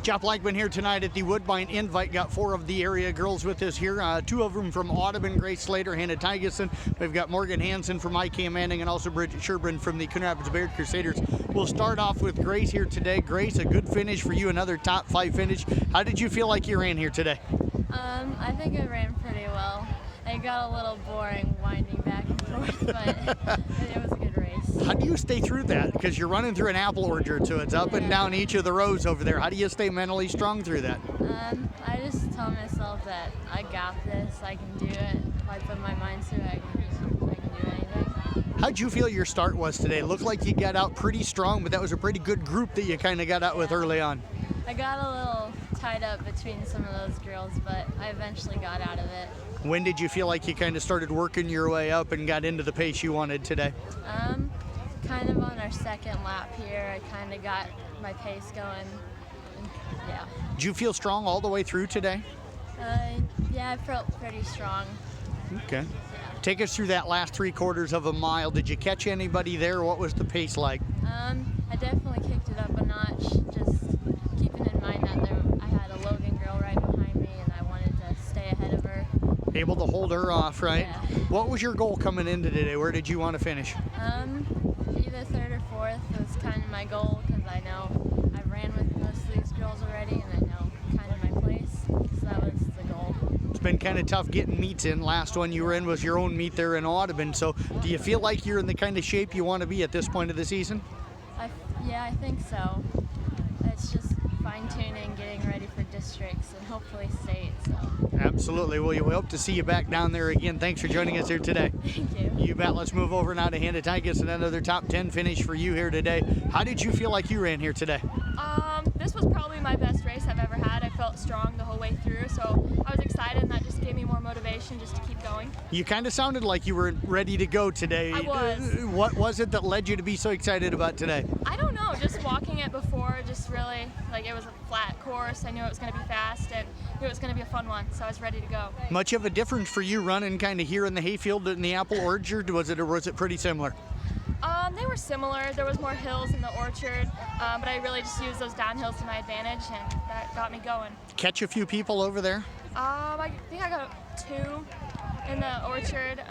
Jeff Blankman here tonight at the Woodbine Invite. Got 4 of the area girls with us here. 2 of them from Audubon, Grace Slater, Hannah Thygesen. We've got Morgan Hanson from IK Manning and also Bridget Shirbroun from the Coon Rapids Bayard Crusaders. We'll start off with Grace here today. Grace, a good finish for you, another top 5 finish. How did you feel like you ran here today? I think I ran pretty well. It got a little boring winding back and forth, but it was a good race. How do you stay through that? Because you're running through an apple orchard, so it's up and down each of the rows over there. How do you stay mentally strong through that? I just tell myself that I got this, I can do it. If I put my mind to it, I can do anything. How'd you feel your start was today? Looked like you got out pretty strong, but that was a pretty good group that you kind of got out with early on. I got a little tied up between some of those girls, but I eventually got out of it. When did you feel like you kind of started working your way up and got into the pace you wanted today? Kind of on our second lap here, I kind of got my pace going. Yeah. Did you feel strong all the way through today? Yeah, I felt pretty strong. Okay. Yeah. Take us through that last 3/4 of a mile. Did you catch anybody there? What was the pace like? I definitely kicked it up a notch, just keeping in mind that I had a Logan girl right behind me and I wanted to stay ahead of her. Able to hold her off, right? Yeah. What was your goal coming into today? Where did you want to finish? Either 3rd or 4th was kind of my goal because I know I've ran with most of these girls already and I know kind of my place, so that was the goal. It's been kind of tough getting meets in. Last one you were in was your own meet there in Audubon, so do you feel like you're in the kind of shape you want to be at this point of the season? Yeah, I think so. It's just fine-tuning, getting ready for districts and hopefully state. So. Absolutely. Well, we hope to see you back down there again. Thanks for joining us here today. Thank you. You bet. Let's move over now to Hannah Thygesen, another top 10 finish for you here today. How did you feel like you ran here today? This was probably my best race I've ever had. I felt strong the whole way through, so I was excited and that just gave me more motivation just to keep going. You kind of sounded like you were ready to go today. I was. What was it that led you to be so excited about today? I don't know, just walking it before, just really, like it was a flat course. I knew it was going to be fast and knew it was going to be a fun one, so I was ready to go. Much of a difference for you running kind of here in the hayfield in the apple orchard, was it, or was it pretty similar? They were similar. There was more hills in the orchard, but I really just used those downhills to my advantage, and that got me going. Catch a few people over there? I think I got 2 in the orchard.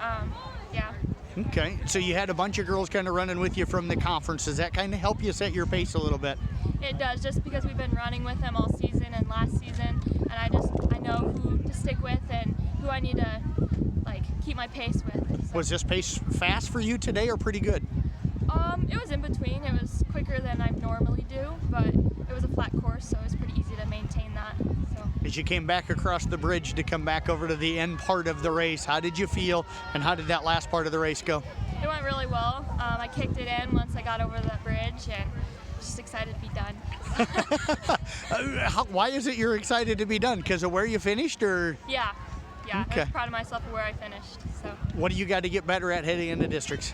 Yeah. Okay, so you had a bunch of girls kind of running with you from the conference. Does that kind of help you set your pace a little bit? It does, just because we've been running with them all season and last season, and I know who to stick with and who I need to keep my pace with. So. Was this pace fast for you today or pretty good? It was in between. It was quicker than I normally do, but it was a flat course, so it was pretty easy to maintain that. So. As you came back across the bridge to come back over to the end part of the race, how did you feel and how did that last part of the race go? It went really well. I kicked it in once I got over that bridge and just excited to be done. Why is it you're excited to be done? Because of where you finished, or? Yeah, Okay. I was proud of myself for where I finished. So. What do you got to get better at heading into districts?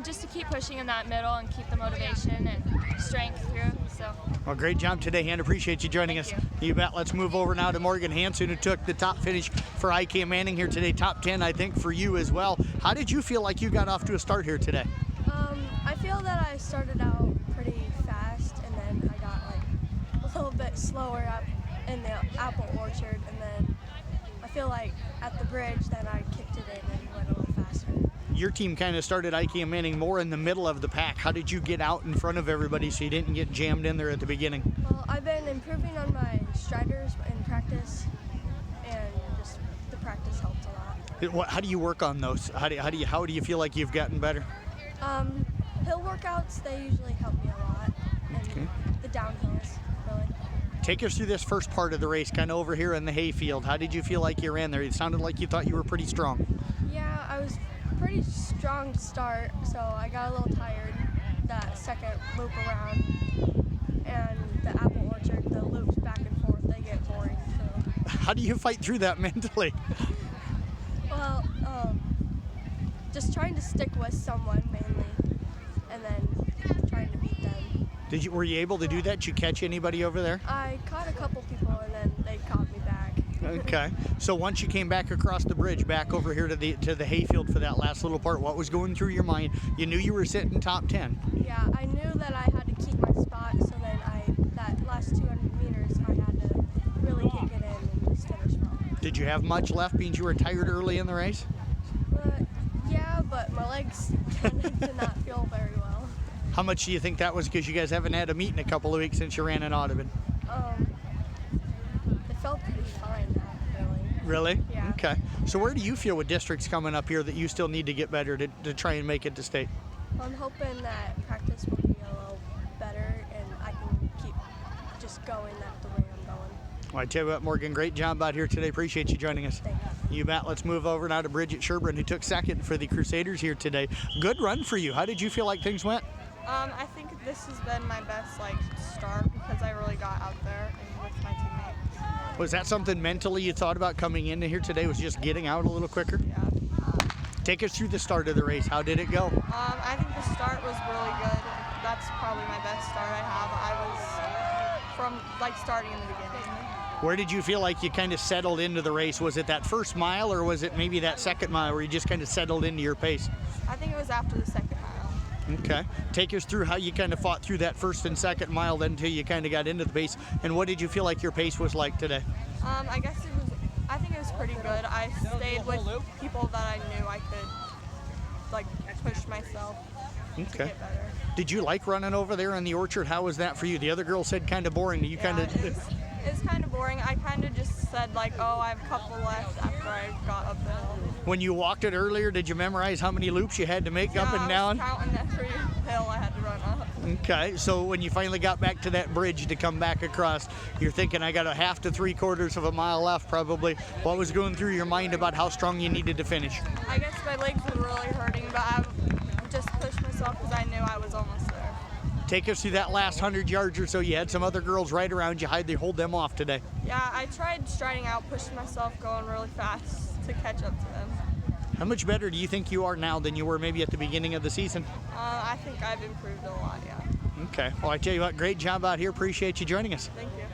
Just to keep pushing in that middle and keep the motivation and strength through. So. Well, great job today, Hannah. Appreciate you joining us. You bet. Let's move over now to Morgan Hanson, who took the top finish for IK Manning here today. Top 10, I think, for you as well. How did you feel like you got off to a start here today? I feel that I started out pretty fast, and then I got a little bit slower up in the apple orchard, and then I feel like at the bridge, then I kicked it in and went a little faster. Your team kind of started IK Manning more in the middle of the pack. How did you get out in front of everybody so you didn't get jammed in there at the beginning? Well, I've been improving on my striders in practice, and just the practice helped a lot. How do you work on those? How do you feel like you've gotten better? Hill workouts, they usually help me a lot, and the downhills, really. Take us through this first part of the race, kind of over here in the hayfield. How did you feel like you ran there? It sounded like you thought you were pretty strong. Yeah, I was pretty strong to start, so I got a little tired that second loop around. And the apple orchard, the loops back and forth, they get boring. So. How do you fight through that mentally? Well, just trying to stick with someone mainly, and then trying to beat them. Were you able to do that? Did you catch anybody over there? I caught a couple people, and then they caught me back. Okay. So once you came back across the bridge, back over here to the hayfield for that last little part, what was going through your mind? You knew you were sitting top 10. Yeah, I knew that I had to keep my spot, so then that last 200 meters, Did you have much left, being you were tired early in the race? Yeah, but my legs did not feel very well. How much do you think that was because you guys haven't had a meet in a couple of weeks since you ran in Audubon? It felt pretty fine now, really. Really? Yeah. Okay. So where do you feel with districts coming up here that you still need to get better to try and make it to state? I'm hoping that practice will be a little better and I can keep just going the way I'm going. Well, I tell you what, Morgan, great job out here today. Appreciate you joining us. Thank you. You bet. Let's move over now to Bridget Shirbroun, who took second for the Crusaders here today. Good run for you. How did you feel like things went? I think this has been my best start because I really got out there and with my teammates. Was that something mentally you thought about coming into here today, was just getting out a little quicker? Yeah. Take us through the start of the race. How did it go? I think the start was really good. That's probably my best start I have. I was from starting in the beginning. Where did you feel like you kind of settled into the race? Was it that first mile or was it maybe that second mile where you just kind of settled into your pace? I think it was after the second mile. Okay. Take us through how you kind of fought through that first and second mile then until you kind of got into the pace. And what did you feel like your pace was like today? I think it was pretty good. I stayed with people that I knew I could push myself to get better. Did you like running over there in the orchard? How was that for you? The other girl said kind of boring. You kind of... It's kind of boring. I kind of just said oh, I have a couple left after I got up the hill. When you walked it earlier, did you memorize how many loops you had to make up and down? I was counting every hill I had to run up. Okay, so when you finally got back to that bridge to come back across, you're thinking, I got a half to 3/4 of a mile left probably. What was going through your mind about how strong you needed to finish? I guess my legs were really hurting, but I just pushed myself because I knew I was almost there. Take us through that last 100 yards or so. You had some other girls right around you. How'd they hold them off today? Yeah, I tried striding out, pushing myself, going really fast to catch up to them. How much better do you think you are now than you were maybe at the beginning of the season? I think I've improved a lot, yeah. Okay. Well, I tell you what, great job out here. Appreciate you joining us. Thank you.